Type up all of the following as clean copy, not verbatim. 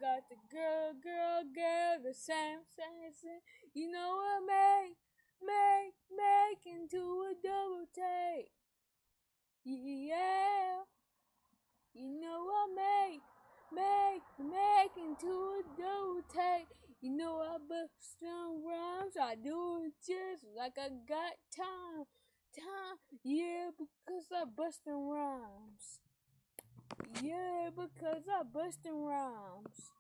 got the girl, the same. You know what, make into a double take. Yeah, you know what, make into a double take. You know I bust some rhymes, I do it just like I got time. Yeah, because I bust them rhymes. Yeah, because I bust them rhymes.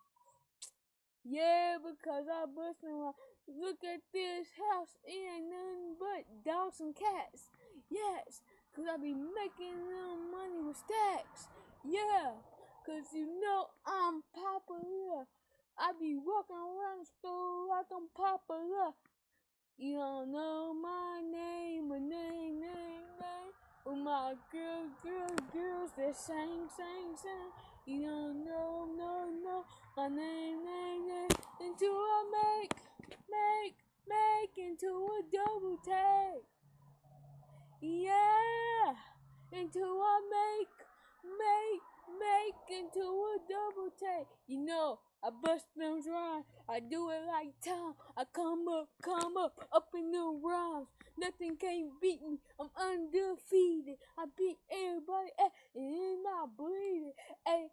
Yeah, because I bust them rhymes. Look at this house, it ain't nothing but dogs and cats. Yes, cause I be making them money with stacks. Yeah, cause you know I'm popular. I be walking around the store like I'm popular. You don't know my name, Well, my girls, they sing. You don't know, no, my name. Until I make into a double take. Yeah, until I make into a double take. You know, I bust them rhymes. I do it like Tom. I come up in the rhymes. Nothing can beat me. I'm undefeated. I beat everybody, and I'm bleeding. Hey,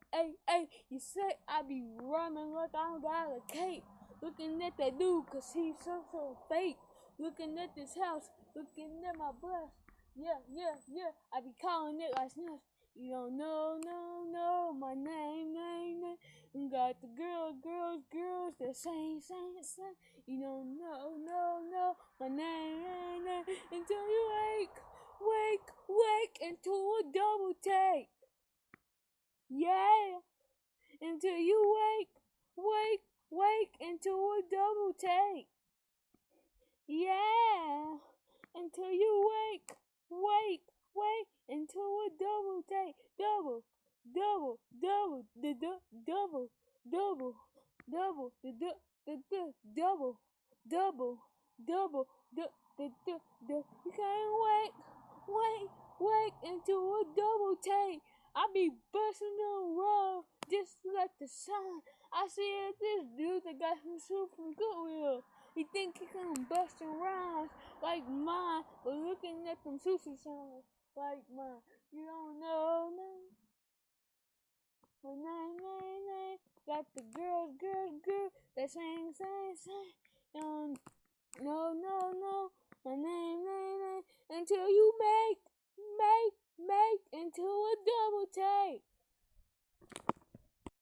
you say I be rhyming like I got a cape. Looking at that dude, cause he's so fake. Looking at this house, looking at my bus. Yeah. I be calling it like snuff. You don't know, no, my name. Got the girls that sing. You don't know, no, my name. Until you wake into a double take. Yeah, until you wake into a double take. Yeah, until you wake into a double take. Double, double, double, double, double, double, you can't wake into a double take. I be busting them raw just like the sun. I see this dude that got some soup from Goodwill. He think he can bust and rhymes like mine, but looking at them sushi songs like mine. You don't know, my name. Got the girls, that sing. No, my name. Until you make into a double take.